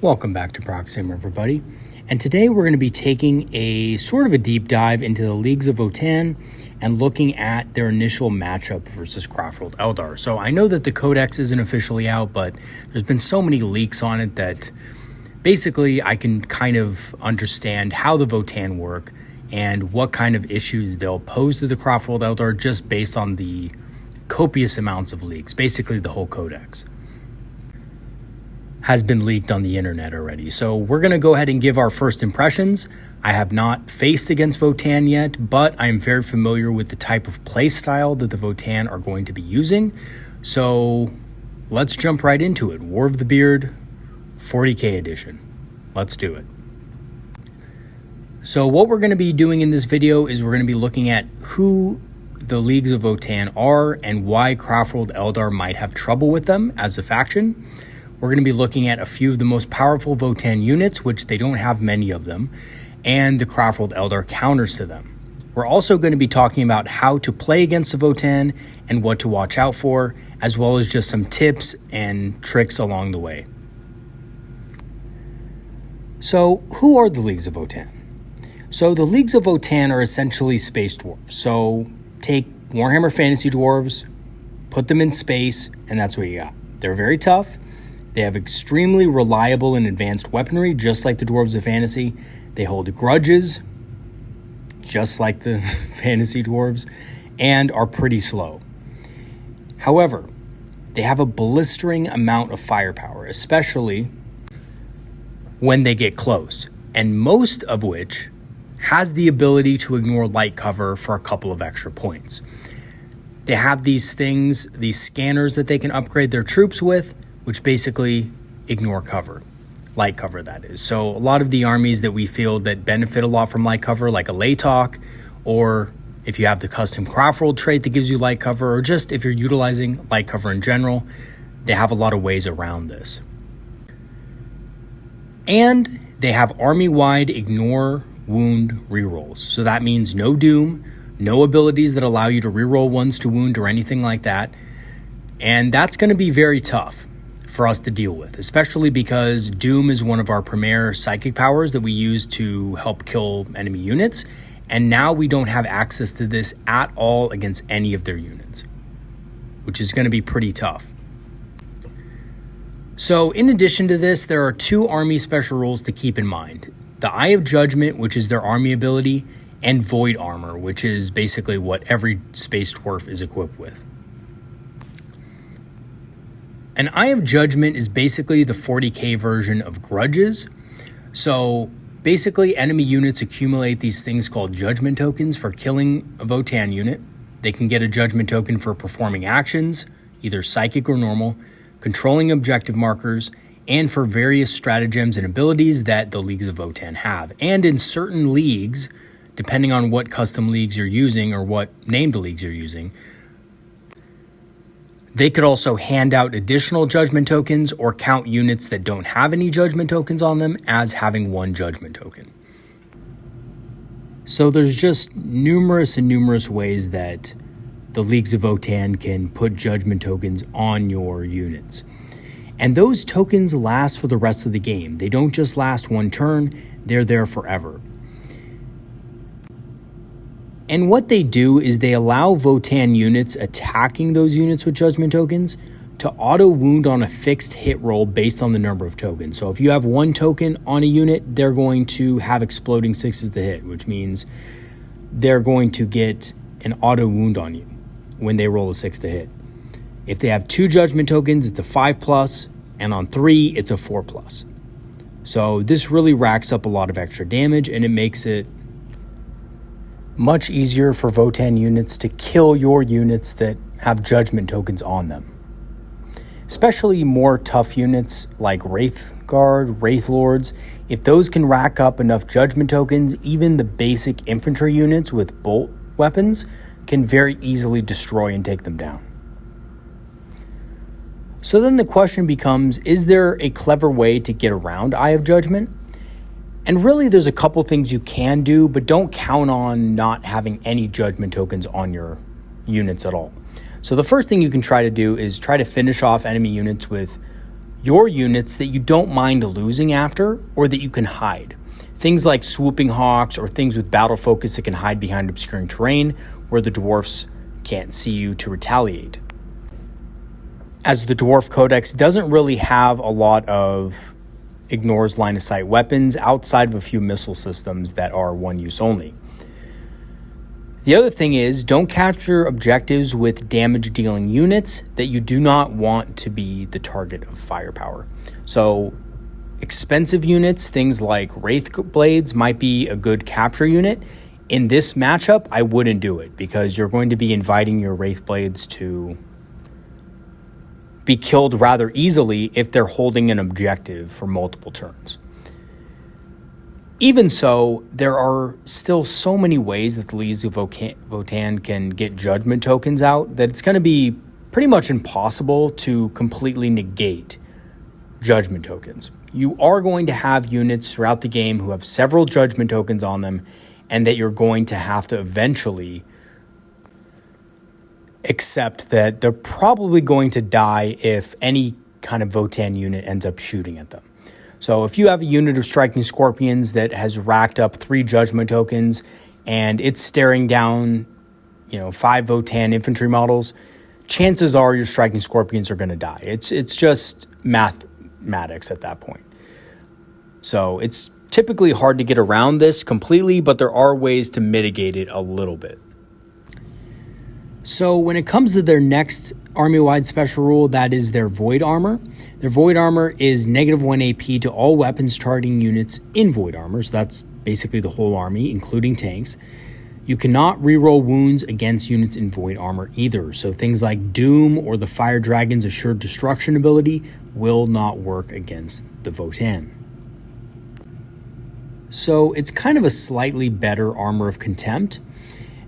Welcome back to Proxim, everybody. And today we're going to be taking a sort of a deep dive into the Leagues of Votann and looking at their initial matchup versus Craftworld Eldar. So I know that the codex isn't officially out, but there's been so many leaks on it that basically I can kind of understand how the Votann work and what kind of issues they'll pose to the Craftworld Eldar just based on the copious amounts of leaks, basically the whole codex has been leaked on the internet already. So we're going to go ahead and give our first impressions. I have not faced against Votann yet, but I'm very familiar with the type of play style that the Votann are going to be using. So let's jump right into it. War of the Beard, 40k edition. Let's do it. So what we're going to be doing in this video is we're going to be looking at who the Leagues of Votann are and why Craftworld Eldar might have trouble with them as a faction. We're going to be looking at a few of the most powerful Votann units, which they don't have many of them, and the Craftworld Eldar counters to them. We're also going to be talking about how to play against the Votann and what to watch out for, as well as just some tips and tricks along the way. So, who are the Leagues of Votann? So, the Leagues of Votann are essentially space dwarves. So, take Warhammer Fantasy Dwarves, put them in space, and that's what you got. They're very tough. They have extremely reliable and advanced weaponry, just like the Dwarves of Fantasy. They hold grudges, just like the Fantasy Dwarves, and are pretty slow. However, they have a blistering amount of firepower, especially when they get close, and most of which has the ability to ignore light cover for a couple of extra points. They have these things, these scanners that they can upgrade their troops with, which basically ignore cover, light cover that is. So a lot of the armies that we feel that benefit a lot from light cover, like a Laytok, or if you have the custom Craftworld trait that gives you light cover, or just if you're utilizing light cover in general, they have a lot of ways around this. And they have army-wide ignore wound rerolls. So that means no doom, no abilities that allow you to reroll ones to wound or anything like that. And that's going to be very tough for us to deal with, especially because Doom is one of our premier psychic powers that we use to help kill enemy units, and now we don't have access to this at all against any of their units, which is going to be pretty tough. So in addition to this, there are two army special rules to keep in mind. The Eye of Judgment, which is their army ability, and Void Armor, which is basically what every space dwarf is equipped with. An Eye of Judgment is basically the 40k version of Grudges. So basically enemy units accumulate these things called judgment tokens for killing a Votann unit. They can get a judgment token for performing actions, either psychic or normal, controlling objective markers, and for various stratagems and abilities that the Leagues of Votann have. And in certain leagues, depending on what custom leagues you're using or what named leagues you're using, they could also hand out additional judgment tokens or count units that don't have any judgment tokens on them as having one judgment token. So there's just numerous ways that the Leagues of Votann can put judgment tokens on your units. And those tokens last for the rest of the game. They don't just last one turn, they're there forever. And what they do is they allow Votann units attacking those units with judgment tokens to auto wound on a fixed hit roll based on the number of tokens. So if you have one token on a unit, they're going to have exploding sixes to hit, which means they're going to get an auto wound on you when they roll a 6 to hit. If they have two judgment tokens, it's a 5+, and on 3, it's a 4+. So this really racks up a lot of extra damage, and it makes it much easier for Votann units to kill your units that have judgment tokens on them. Especially more tough units like Wraith Guard, Wraith Lords. If those can rack up enough judgment tokens, even the basic infantry units with bolt weapons can very easily destroy and take them down. So then the question becomes, is there a clever way to get around Eye of Judgment? And really, there's a couple things you can do, but don't count on not having any judgment tokens on your units at all. So the first thing you can try to do is try to finish off enemy units with your units that you don't mind losing after or that you can hide. Things like swooping hawks or things with battle focus that can hide behind obscuring terrain where the dwarfs can't see you to retaliate. As the Dwarf Codex doesn't really have a lot of ignores line of sight weapons outside of a few missile systems that are one use only. The other thing is, don't capture objectives with damage dealing units that you do not want to be the target of firepower. So expensive units, things like Wraith Blades might be a good capture unit. In this matchup, I wouldn't do it because you're going to be inviting your Wraith Blades to be killed rather easily if they're holding an objective for multiple turns. Even so, there are still so many ways that the Leagues of Votann can get judgment tokens out that it's going to be pretty much impossible to completely negate judgment tokens. You are going to have units throughout the game who have several judgment tokens on them, and that you're going to have to eventually accept that they're probably going to die if any kind of Votann unit ends up shooting at them. So if you have a unit of Striking Scorpions that has racked up 3 judgment tokens and it's staring down, 5 Votann infantry models, chances are your Striking Scorpions are going to die. It's just mathematics at that point. So it's typically hard to get around this completely, but there are ways to mitigate it a little bit. So when it comes to their next army-wide special rule, that is their Void Armor. Their Void Armor is -1 AP to all weapons targeting units in Void Armor, so that's basically the whole army, including tanks. You cannot reroll wounds against units in Void Armor either, so things like Doom or the Fire Dragon's Assured Destruction ability will not work against the Votann. So it's kind of a slightly better Armor of Contempt.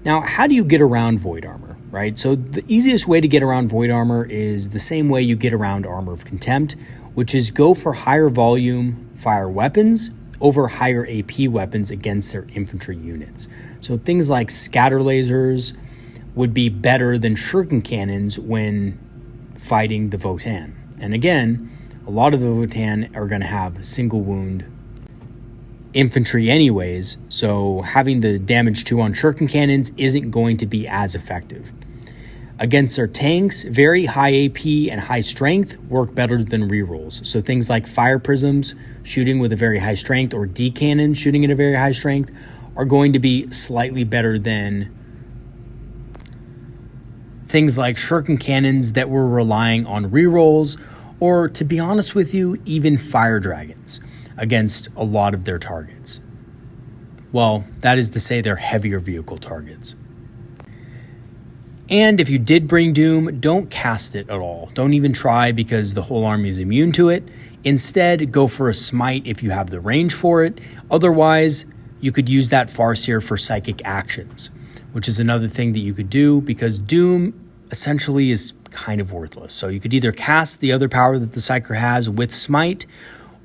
Now, how do you get around Void Armor, right? So the easiest way to get around Void Armor is the same way you get around Armor of Contempt, which is go for higher volume fire weapons over higher AP weapons against their infantry units. So things like scatter lasers would be better than shuriken cannons when fighting the Votann. And again, a lot of the Votann are going to have single wound infantry anyways, so having the damage 2 on shuriken cannons isn't going to be as effective. Against their tanks, very high AP and high strength work better than rerolls. So things like fire prisms shooting with a very high strength or D cannon shooting at a very high strength are going to be slightly better than things like shuriken cannons that were relying on rerolls, or to be honest with you, even fire dragons against a lot of their targets. Well, that is to say they're heavier vehicle targets. And if you did bring Doom, don't cast it at all. Don't even try because the whole army is immune to it. Instead, go for a smite if you have the range for it. Otherwise, you could use that Farseer for psychic actions, which is another thing that you could do because Doom essentially is kind of worthless. So you could either cast the other power that the Psyker has with Smite,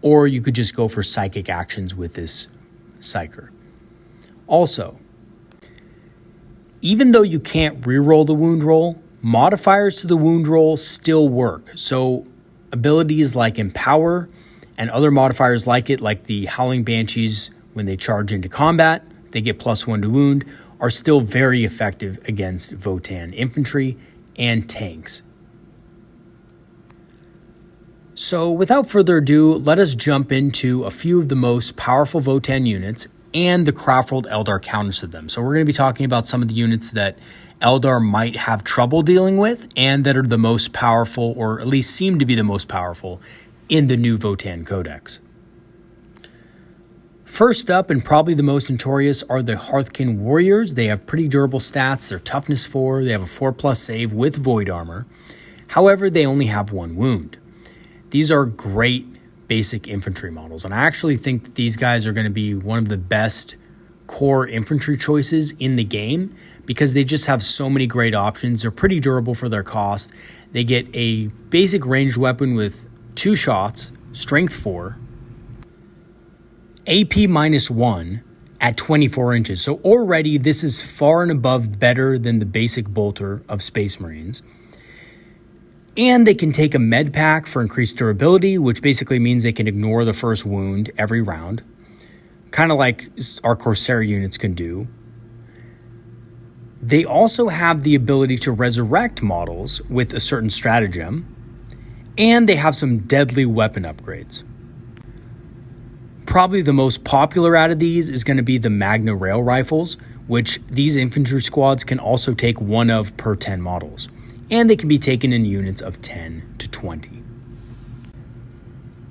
or you could just go for psychic actions with this Psyker. Also, even though you can't reroll the wound roll, modifiers to the wound roll still work. So abilities like Empower and other modifiers like it, like the Howling Banshees, when they charge into combat, they get +1 to wound, are still very effective against Votann infantry and tanks. So without further ado, let us jump into a few of the most powerful Votann units and the Craftworld Eldar counters to them. So we're going to be talking about some of the units that Eldar might have trouble dealing with and that are the most powerful, or at least seem to be the most powerful, in the new Votann Codex. First up, and probably the most notorious, are the Hearthkin Warriors. They have pretty durable stats. They're toughness 4. They have a 4+ save with Void Armor. However, they only have 1 wound. These are great basic infantry models, and I actually think that these guys are going to be one of the best core infantry choices in the game because they just have so many great options. They're pretty durable for their cost. They get a basic ranged weapon with 2 shots, strength 4, AP -1 at 24 inches. So already this is far and above better than the basic bolter of Space Marines. And they can take a med pack for increased durability, which basically means they can ignore the first wound every round, kind of like our Corsair units can do. They also have the ability to resurrect models with a certain stratagem, and they have some deadly weapon upgrades. Probably the most popular out of these is going to be the Magna Rail Rifles, which these infantry squads can also take one of per 10 models, and they can be taken in units of 10 to 20.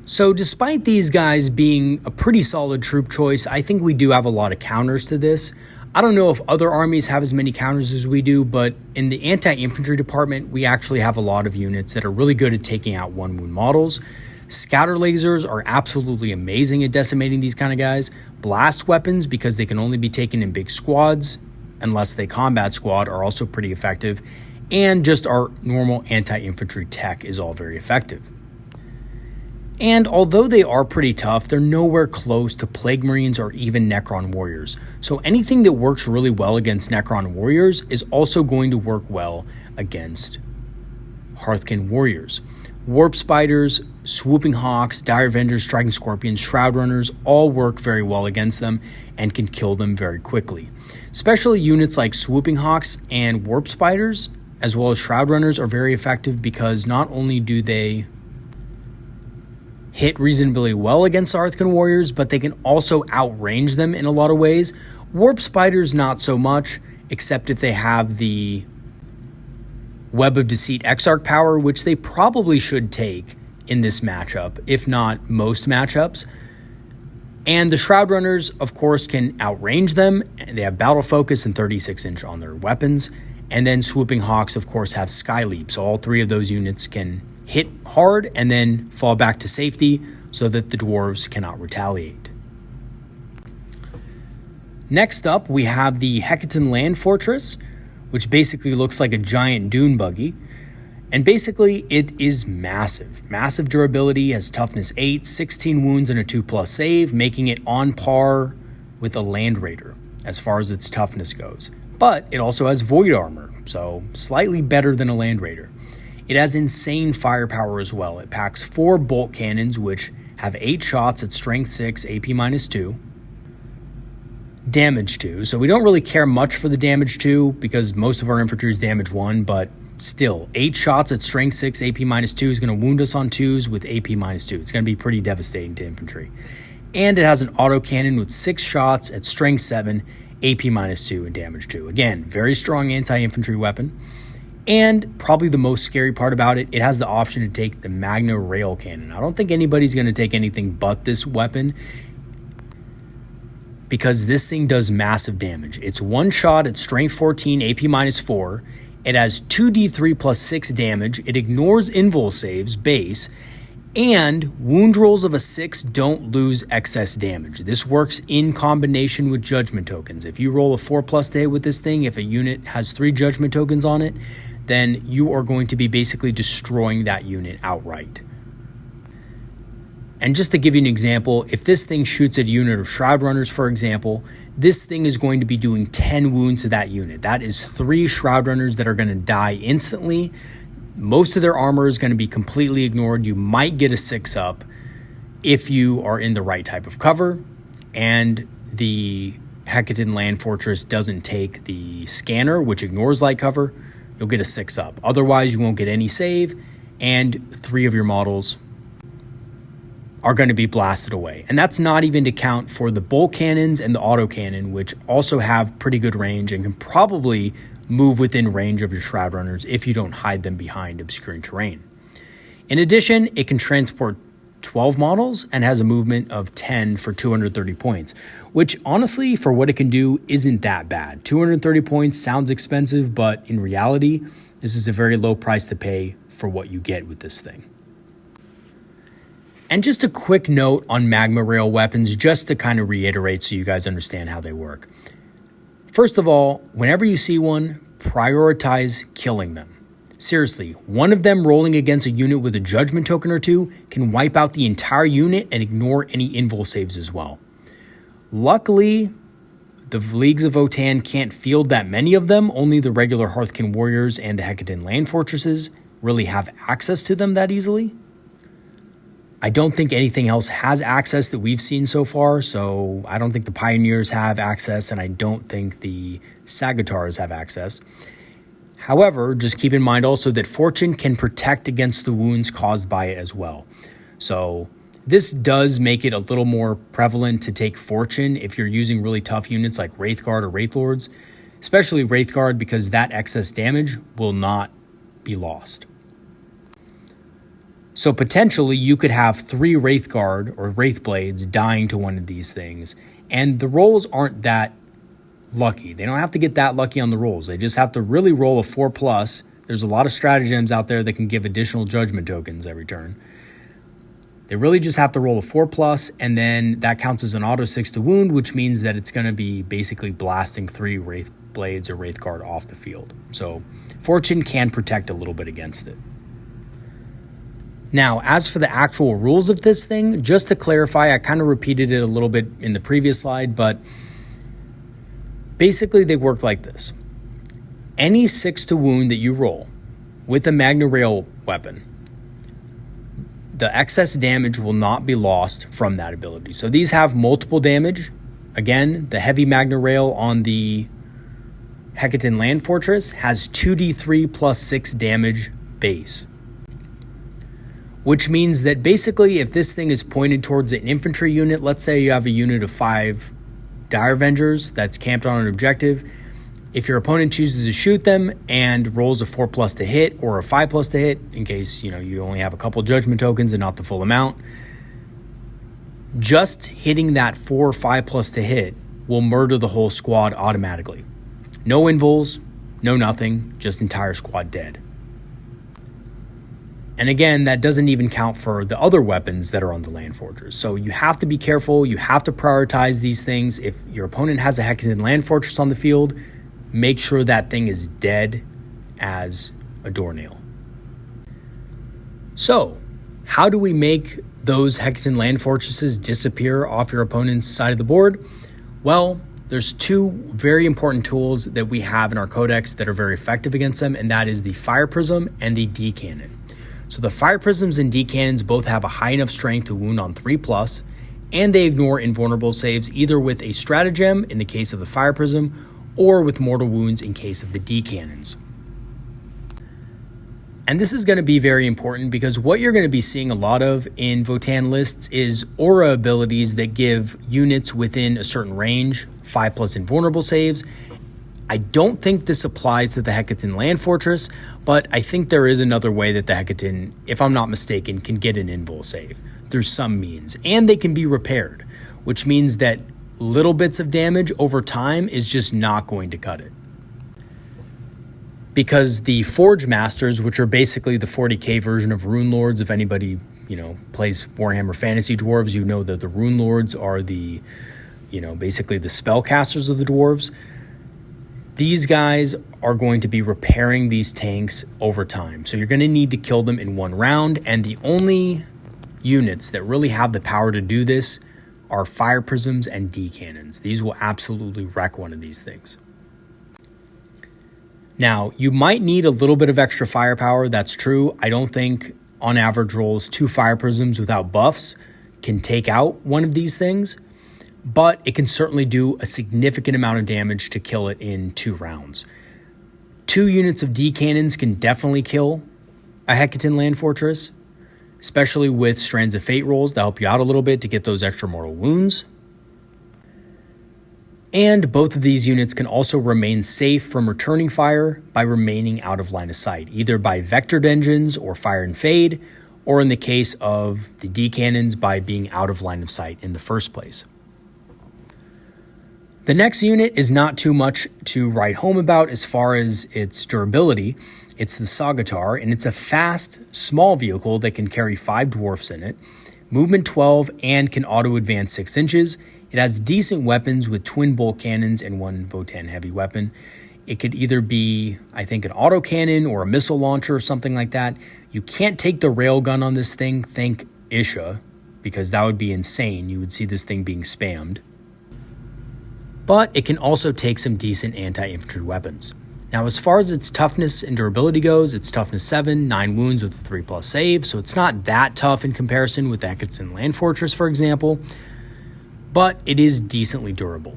So despite these guys being a pretty solid troop choice, I think we do have a lot of counters to this. I don't know if other armies have as many counters as we do, but in the anti-infantry department, we actually have a lot of units that are really good at taking out one wound models. Scouter lasers are absolutely amazing at decimating these kind of guys. Blast weapons, because they can only be taken in big squads, unless they combat squad, are also pretty effective. And just our normal anti-infantry tech is all very effective. And although they are pretty tough, they're nowhere close to Plague Marines or even Necron Warriors. So anything that works really well against Necron Warriors is also going to work well against Hearthkin Warriors. Warp Spiders, Swooping Hawks, Dire Avengers, Striking Scorpions, Shroud Runners all work very well against them and can kill them very quickly. Especially units like Swooping Hawks and Warp Spiders, as well as Shroud Runners, are very effective because not only do they hit reasonably well against Hearthkin Warriors, but they can also outrange them in a lot of ways. Warp Spiders not so much, except if they have the Web of Deceit Exarch power, which they probably should take in this matchup, if not most matchups. And the Shroud Runners, of course, can outrange them. They have Battle Focus and 36-inch on their weapons. And then Swooping Hawks, of course, have Sky Leap. So all three of those units can hit hard and then fall back to safety so that the dwarves cannot retaliate. Next up, we have the Hecatan Land Fortress, which basically looks like a giant dune buggy. And basically, it is massive. Massive durability, has toughness 8, 16 wounds, and a 2+ save, making it on par with a Land Raider as far as its toughness goes. But it also has Void Armor, so slightly better than a Land Raider. It has insane firepower as well. It packs 4 bolt cannons, which have 8 shots at strength 6, AP -2, damage 2. So we don't really care much for the damage 2 because most of our infantry is damage 1, but still, 8 shots at strength 6, AP -2 is going to wound us on 2s with AP -2. It's going to be pretty devastating to infantry. And it has an autocannon with 6 shots at strength 7, AP -2, and damage 2. Again, very strong anti-infantry weapon. And probably the most scary part about it, it has the option to take the Magna Rail Cannon. I don't think anybody's going to take anything but this weapon because this thing does massive damage. It's 1 shot at strength 14, AP -4. It has 2d3 plus 6 damage. It ignores invul saves, base, and wound rolls of a 6 don't lose excess damage. This works in combination with judgment tokens. If you roll a 4+ to hit with this thing, if a unit has 3 judgment tokens on it, then you are going to be basically destroying that unit outright. And just to give you an example, if this thing shoots at a unit of Shroud Runners, for example, this thing is going to be doing 10 wounds to that unit. That is 3 Shroud Runners that are going to die instantly. Most of their armor is going to be completely ignored. You might get a 6-up if you are in the right type of cover, and the Hecatan Land Fortress doesn't take the scanner, which ignores light cover. You'll get a 6-up. Otherwise, you won't get any save, and 3 of your models are going to be blasted away. And that's not even to count for the bolt cannons and the autocannon, which also have pretty good range and can probably move within range of your Shroud Runners if you don't hide them behind obscuring terrain. In addition, it can transport 12 models and has a movement of 10 for 230 points, which honestly, for what it can do, isn't that bad. 230 points sounds expensive, but in reality, this is a very low price to pay for what you get with this thing. And just a quick note on Magma Rail weapons, just to kind of reiterate so you guys understand how they work. First of all, whenever you see one, prioritize killing them. Seriously, one of them rolling against a unit with a judgment token or 2 can wipe out the entire unit and ignore any invul saves as well. Luckily, the Leagues of Votann can't field that many of them, only the regular Hearthkin Warriors and the Hecatan Land Fortresses really have access to them that easily. I don't think anything else has access that we've seen so far, so I don't think the Pioneers have access, and I don't think the Sagatars have access. However, just keep in mind also that Fortune can protect against the wounds caused by it as well. So this does make it a little more prevalent to take Fortune if you're using really tough units like Wraithguard or Wraithlords, especially Wraithguard, because that excess damage will not be lost. So potentially you could have 3 Wraithguard or Wraithblades dying to one of these things, and the rolls aren't that lucky. They don't have to get that lucky on the rolls. They just have to really roll a 4+. There's a lot of stratagems out there that can give additional judgment tokens every turn. They really just have to roll a 4+, and then that counts as an auto 6 to wound, which means that it's going to be basically blasting 3 Wraithblades or Wraithguard off the field. So Fortune can protect a little bit against it. Now, as for the actual rules of this thing, just to clarify, I kind of repeated it a little bit in the previous slide, but basically they work like this. Any 6 to wound that you roll with a Magna Rail weapon, the excess damage will not be lost from that ability. So these have multiple damage. Again, the heavy Magna Rail on the Hecatan Land Fortress has 2d3 plus 6 damage base. Which means that basically if this thing is pointed towards an infantry unit, let's say you have a unit of 5 Dire Avengers that's camped on an objective, if your opponent chooses to shoot them and rolls a 4+ to hit or a 5+ to hit, in case you only have a couple judgment tokens and not the full amount, just hitting that 4 or 5+ to hit will murder the whole squad automatically. No invuls, no nothing, just entire squad dead. And again, that doesn't even count for the other weapons that are on the Land Fortress. So you have to be careful. You have to prioritize these things. If your opponent has a Hecatan Land Fortress on the field, make sure that thing is dead as a doornail. So, how do we make those Hecatan Land Fortresses disappear off your opponent's side of the board? Well, there's 2 very important tools that we have in our codex that are very effective against them, and that is the Fire Prism and the D Cannon. So the Fire Prisms and D Cannons both have a high enough strength to wound on 3+, and they ignore invulnerable saves either with a stratagem in the case of the Fire Prism or with mortal wounds in case of the D Cannons. And this is going to be very important because what you're going to be seeing a lot of in Votann lists is aura abilities that give units within a certain range 5+ invulnerable saves. I don't think this applies to the Hecatan Land Fortress, but I think there is another way that the Hecatan, if I'm not mistaken, can get an invul save through some means, and they can be repaired, which means that little bits of damage over time is just not going to cut it. Because the Forge Masters, which are basically the 40k version of Rune Lords, if anybody, plays Warhammer Fantasy Dwarves, you know that the Rune Lords are the, basically the spellcasters of the dwarves. These guys are going to be repairing these tanks over time. So you're going to need to kill them in one round. And the only units that really have the power to do this are Fire Prisms and D Cannons. These will absolutely wreck one of these things. Now, you might need a little bit of extra firepower. That's true. I don't think on average rolls 2 Fire Prisms without buffs can take out one of these things. But it can certainly do a significant amount of damage to kill it in 2 rounds. 2 units of D Cannons can definitely kill a Hecatan Land Fortress, especially with Strands of Fate rolls to help you out a little bit to get those extra mortal wounds. And both of these units can also remain safe from returning fire by remaining out of line of sight, either by vectored engines or fire and fade, or in the case of the D Cannons by being out of line of sight in the first place. The next unit is not too much to write home about as far as its durability. It's the Sagatar, and it's a fast, small vehicle that can carry 5 dwarfs in it, movement 12, and can auto-advance 6 inches. It has decent weapons with twin bolt cannons and 1 Votann heavy weapon. It could either be, I think, an autocannon or a missile launcher or something like that. You can't take the railgun on this thing, thank Isha, because that would be insane. You would see this thing being spammed. But it can also take some decent anti-infantry weapons. Now, as far as its toughness and durability goes, it's toughness 7, 9 wounds with a 3+ save, so it's not that tough in comparison with Eketson Land Fortress, for example, but it is decently durable.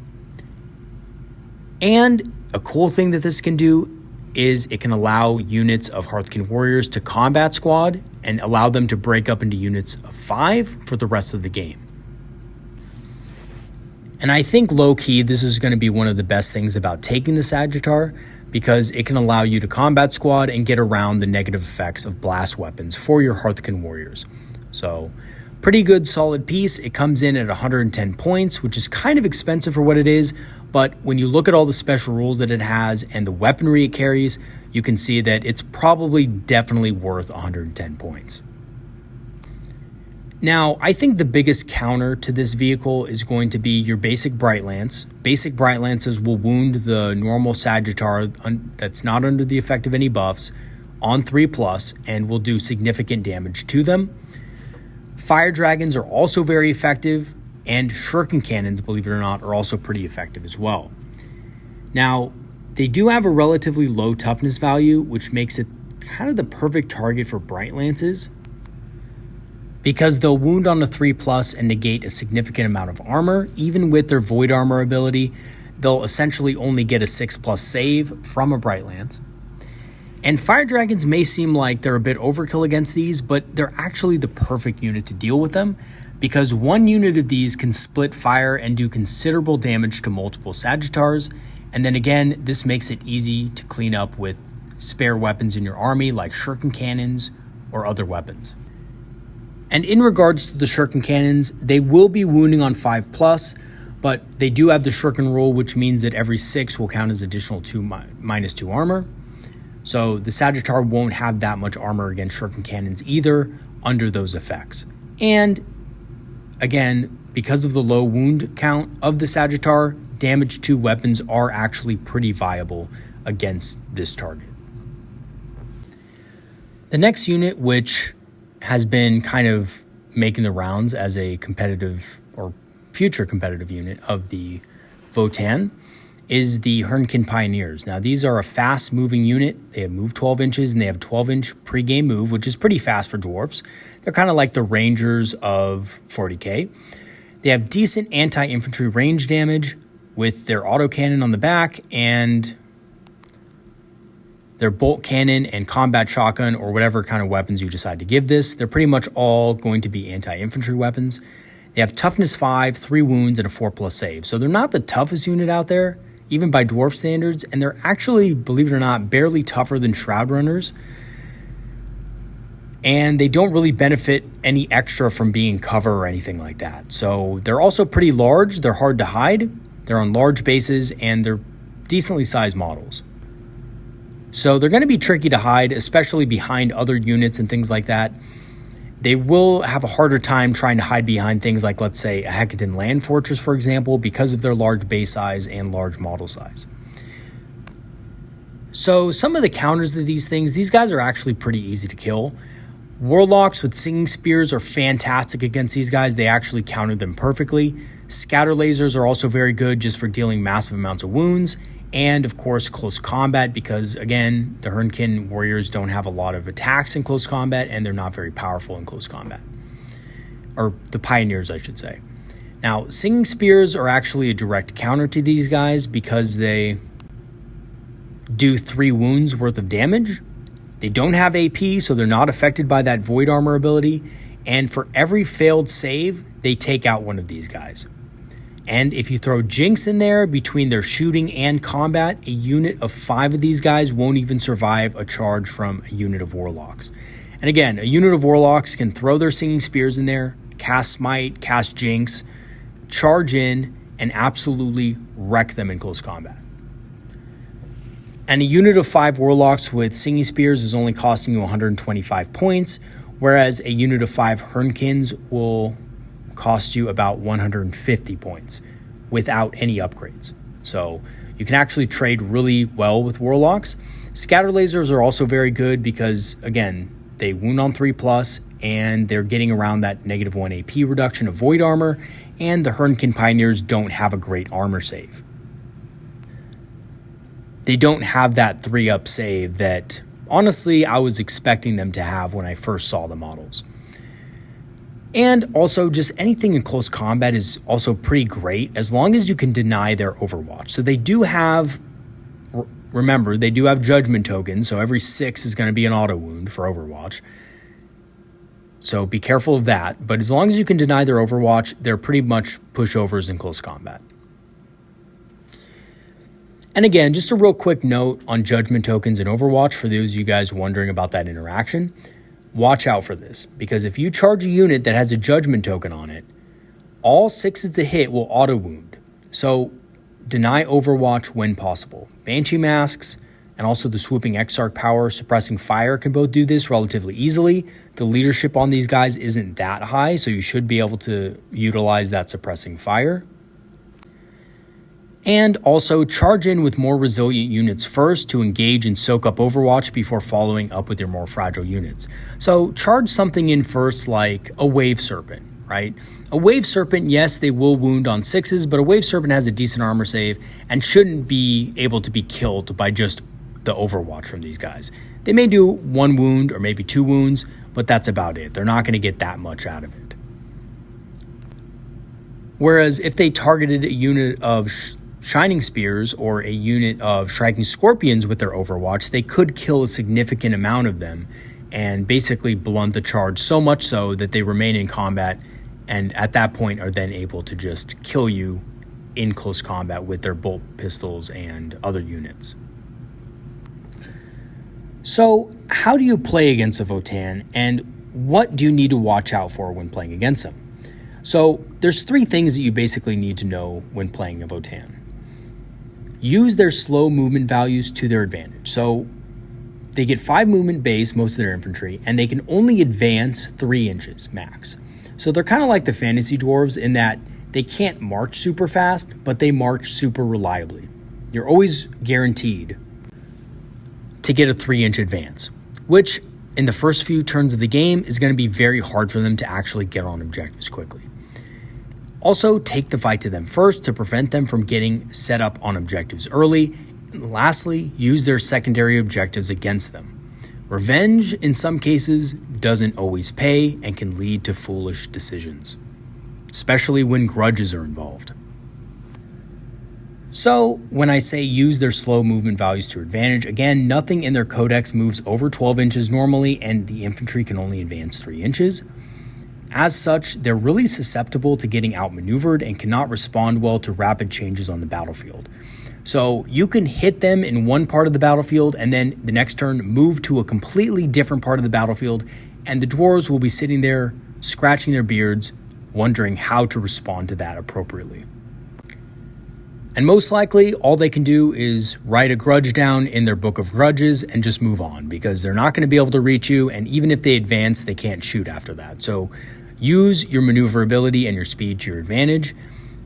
And a cool thing that this can do is it can allow units of Hearthkin Warriors to combat squad and allow them to break up into units of 5 for the rest of the game. And I think low-key, this is going to be one of the best things about taking the Sagittar, because it can allow you to combat squad and get around the negative effects of blast weapons for your Hearthkin Warriors. So, pretty good solid piece. It comes in at 110 points, which is kind of expensive for what it is, but when you look at all the special rules that it has and the weaponry it carries, you can see that it's probably definitely worth 110 points. Now, I think the biggest counter to this vehicle is going to be your basic Bright Lance. Basic Bright Lances will wound the normal Sagittar that's not under the effect of any buffs on 3+ and will do significant damage to them. Fire Dragons are also very effective, and Shuriken Cannons, believe it or not, are also pretty effective as well. Now, they do have a relatively low toughness value, which makes it kind of the perfect target for Bright Lances, because they'll wound on a 3+ and negate a significant amount of armor. Even with their Void Armor ability, they'll essentially only get a 6+ save from a Bright Lance. And Fire Dragons may seem like they're a bit overkill against these, but they're actually the perfect unit to deal with them, because one unit of these can split fire and do considerable damage to multiple Sagittars. And then again, this makes it easy to clean up with spare weapons in your army like Shuriken Cannons or other weapons. And in regards to the Shuriken Cannons, they will be wounding on 5+, but they do have the Shuriken rule, which means that every 6 will count as additional -2 armor. So the Sagittar won't have that much armor against Shuriken Cannons either under those effects. And again, because of the low wound count of the Sagittar, damage to weapons are actually pretty viable against this target. The next unit, which has been kind of making the rounds as a competitive or future competitive unit of the Votann, is the Hearnkin Pioneers. Now, these are a fast-moving unit. They have move 12 inches, and they have a 12-inch pre-game move, which is pretty fast for dwarves. They're kind of like the Rangers of 40k. They have decent anti-infantry range damage with their autocannon on the back and their bolt cannon and combat shotgun, or whatever kind of weapons you decide to give this. They're pretty much all going to be anti-infantry weapons. They have toughness 5, 3 wounds, and a 4+ save. So they're not the toughest unit out there, even by dwarf standards, and they're actually, believe it or not, barely tougher than Shroud Runners. And they don't really benefit any extra from being cover or anything like that. So they're also pretty large, they're hard to hide, they're on large bases, and they're decently sized models. So they're going to be tricky to hide, especially behind other units and things like that. They will have a harder time trying to hide behind things like, let's say, a Eketson Land Fortress, for example, because of their large base size and large model size. So some of the counters to these things, these guys are actually pretty easy to kill. Warlocks with Singing Spears are fantastic against these guys. They actually counter them perfectly. Scatter Lasers are also very good just for dealing massive amounts of wounds. And, of course, close combat, because, again, the Hearnkin Warriors don't have a lot of attacks in close combat, and they're not very powerful in close combat. Or the Pioneers, I should say. Now, Singing Spears are actually a direct counter to these guys because they do 3 wounds worth of damage. They don't have AP, so they're not affected by that Void Armor ability. And for every failed save, they take out one of these guys. And if you throw Jinx in there between their shooting and combat, a unit of 5 of these guys won't even survive a charge from a unit of Warlocks. And again, a unit of Warlocks can throw their Singing Spears in there, cast Smite, cast Jinx, charge in, and absolutely wreck them in close combat. And a unit of 5 Warlocks with Singing Spears is only costing you 125 points, whereas a unit of 5 Hearnkins will cost you about 150 points without any upgrades. So you can actually trade really well with Warlocks. Scatter Lasers are also very good because, again, they wound on 3+, and they're getting around that -1 AP reduction of Void Armor, and the Hearnkin Pioneers don't have a great armor save. they don't have that 3-up save that honestly I was expecting them to have when I first saw the models. And also just anything in close combat is also pretty great as long as you can deny their overwatch. So they do have, remember, they do have judgment tokens, so every 6 is going to be an auto wound for overwatch. So be careful of that, but as long as you can deny their overwatch, they're pretty much pushovers in close combat. And again, just a real quick note on judgment tokens in Overwatch for those of you guys wondering about that interaction. Watch out for this, because if you charge a unit that has a judgment token on it, all 6s to hit will auto wound. So deny overwatch when possible. Banshee masks and also the swooping Exarch power suppressing fire can both do this relatively easily. The leadership on these guys isn't that high, so you should be able to utilize that suppressing fire. And also charge in with more resilient units first to engage and soak up Overwatch before following up with your more fragile units. So charge something in first like a Wave Serpent, right? A Wave Serpent, yes, they will wound on 6s, but a Wave Serpent has a decent armor save and shouldn't be able to be killed by just the Overwatch from these guys. They may do 1 wound or maybe 2 wounds, but that's about it. They're not going to get that much out of it. Whereas if they targeted a unit of Shining Spears or a unit of Striking Scorpions with their Overwatch, they could kill a significant amount of them and basically blunt the charge so much so that they remain in combat and at that point are then able to just kill you in close combat with their bolt pistols and other units. So how do you play against a Votann, and what do you need to watch out for when playing against them? So there's 3 things that you basically need to know when playing a Votann. Use their slow movement values to their advantage. So they get 5 movement base, most of their infantry, and they can only advance 3 inches max. So they're kind of like the fantasy dwarves in that they can't march super fast, but they march super reliably. You're always guaranteed to get a 3-inch advance, which in the first few turns of the game is going to be very hard for them to actually get on objectives quickly. Also, take the fight to them first to prevent them from getting set up on objectives early. And lastly, use their secondary objectives against them. Revenge, in some cases, doesn't always pay and can lead to foolish decisions, especially when grudges are involved. So, when I say use their slow movement values to advantage, again, nothing in their codex moves over 12 inches normally, and the infantry can only advance 3 inches. As such, they're really susceptible to getting outmaneuvered and cannot respond well to rapid changes on the battlefield. So you can hit them in one part of the battlefield and then the next turn move to a completely different part of the battlefield, and the dwarves will be sitting there scratching their beards, wondering how to respond to that appropriately. And most likely, all they can do is write a grudge down in their book of grudges and just move on, because they're not going to be able to reach you, and even if they advance, they can't shoot after that. So use your maneuverability and your speed to your advantage,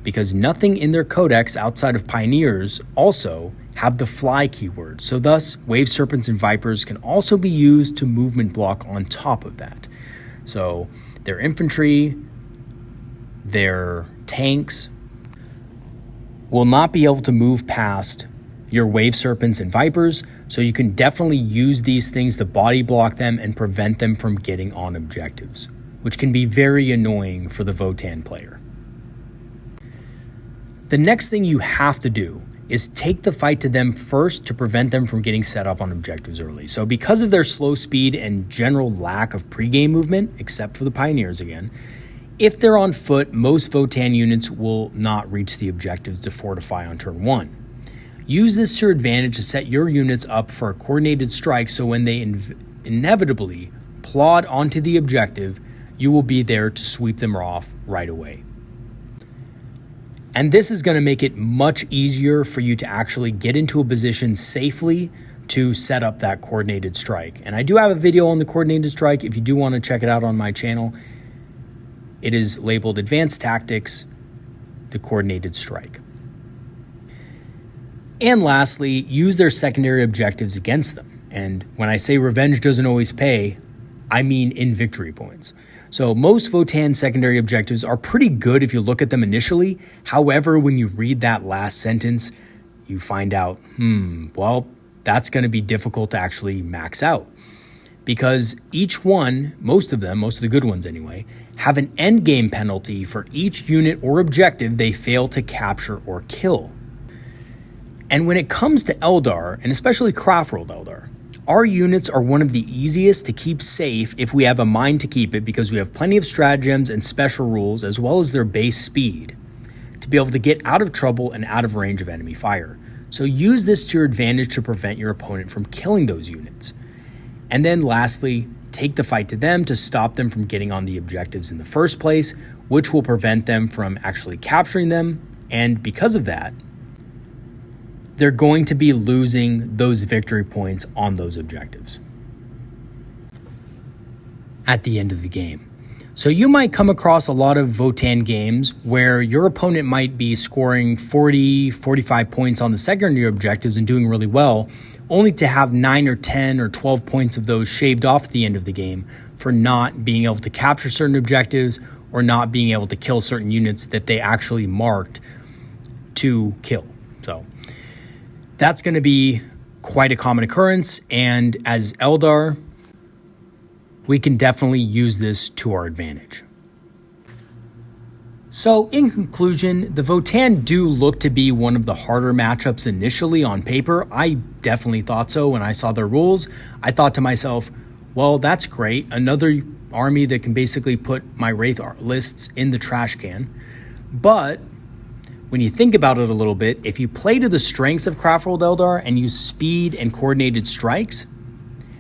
because nothing in their codex outside of Pioneers also have the fly keyword. So thus, Wave Serpents and Vipers can also be used to movement block on top of that. So their infantry, their tanks will not be able to move past your Wave Serpents and Vipers, so you can definitely use these things to body block them and prevent them from getting on objectives, which can be very annoying for the Votann player. The next thing you have to do is take the fight to them first to prevent them from getting set up on objectives early. So because of their slow speed and general lack of pregame movement, except for the Pioneers again, if they're on foot, most Votann units will not reach the objectives to fortify on turn 1. Use this to your advantage to set your units up for a coordinated strike, so when they inevitably plod onto the objective, you will be there to sweep them off right away. And this is going to make it much easier for you to actually get into a position safely to set up that coordinated strike. And I do have a video on the coordinated strike if you do want to check it out on my channel. It is labeled Advanced Tactics, the Coordinated Strike. And lastly, use their secondary objectives against them. And when I say revenge doesn't always pay, I mean in victory points. So most Votann secondary objectives are pretty good if you look at them initially. However, when you read that last sentence, you find out, well, that's going to be difficult to actually max out. Because each one, most of the good ones anyway, have an endgame penalty for each unit or objective they fail to capture or kill. And when it comes to Eldar, and especially Craftworld Eldar, our units are one of the easiest to keep safe if we have a mind to keep it, because we have plenty of stratagems and special rules, as well as their base speed, to be able to get out of trouble and out of range of enemy fire. So use this to your advantage to prevent your opponent from killing those units. And then lastly, take the fight to them to stop them from getting on the objectives in the first place, which will prevent them from actually capturing them. And because of that, they're going to be losing those victory points on those objectives at the end of the game. So you might come across a lot of Votann games where your opponent might be scoring 40, 45 points on the secondary objectives and doing really well, only to have 9 or 10 or 12 points of those shaved off at the end of the game for not being able to capture certain objectives or not being able to kill certain units that they actually marked to kill. So that's going to be quite a common occurrence, and as Eldar, we can definitely use this to our advantage. So in conclusion, the Votann do look to be one of the harder matchups initially on paper. I definitely thought so when I saw their rules. I thought to myself, well, that's great. Another army that can basically put my Wraith lists in the trash can. But when you think about it a little bit, if you play to the strengths of Craftworld Eldar and use speed and coordinated strikes,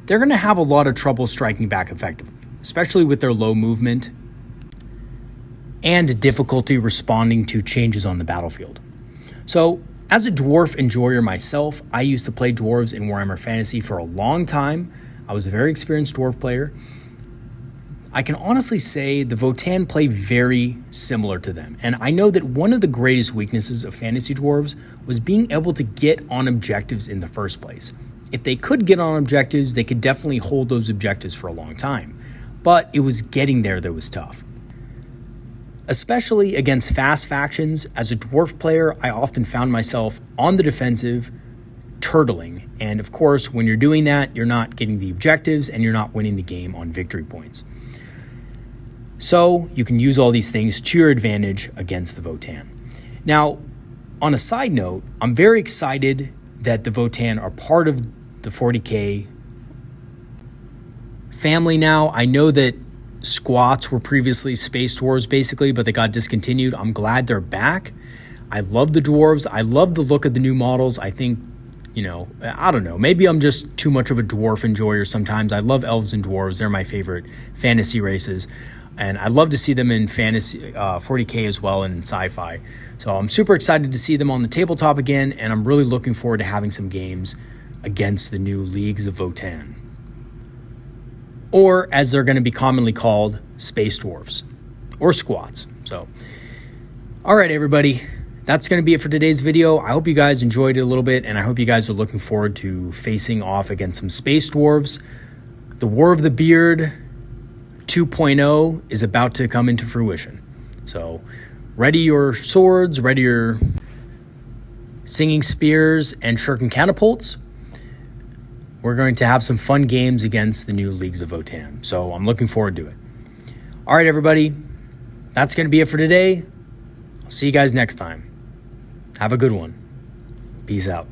they're going to have a lot of trouble striking back effectively, especially with their low movement and difficulty responding to changes on the battlefield. So as a dwarf enjoyer myself, I used to play dwarves in Warhammer Fantasy for a long time. I was a very experienced dwarf player. I can honestly say the Votann play very similar to them. And I know that one of the greatest weaknesses of fantasy dwarves was being able to get on objectives in the first place. If they could get on objectives, they could definitely hold those objectives for a long time. But it was getting there that was tough. Especially against fast factions, as a dwarf player, I often found myself on the defensive, turtling. And of course, when you're doing that, you're not getting the objectives and you're not winning the game on victory points. So you can use all these things to your advantage against the Votann. Now, on a side note, I'm very excited that the Votann are part of the 40K family now. I know that squats were previously Space Dwarves basically, but they got discontinued. I'm glad they're back. I love the dwarves. I love the look of the new models. I think, I don't know, maybe I'm just too much of a dwarf enjoyer sometimes. I love elves and dwarves. They're my favorite fantasy races. And I love to see them in fantasy 40K as well and in sci-fi. So I'm super excited to see them on the tabletop again, and I'm really looking forward to having some games against the new Leagues of Votann, or as they're going to be commonly called, Space Dwarfs or Squats. So, all right, everybody, that's going to be it for today's video. I hope you guys enjoyed it a little bit, and I hope you guys are looking forward to facing off against some Space Dwarves. The War of the Beard 2.0 is about to come into fruition. So ready your swords, ready your singing spears and shuriken catapults. We're going to have some fun games against the new Leagues of Votann. So I'm looking forward to it. All right, everybody, that's going to be it for today. I'll see you guys next time. Have a good one. Peace out.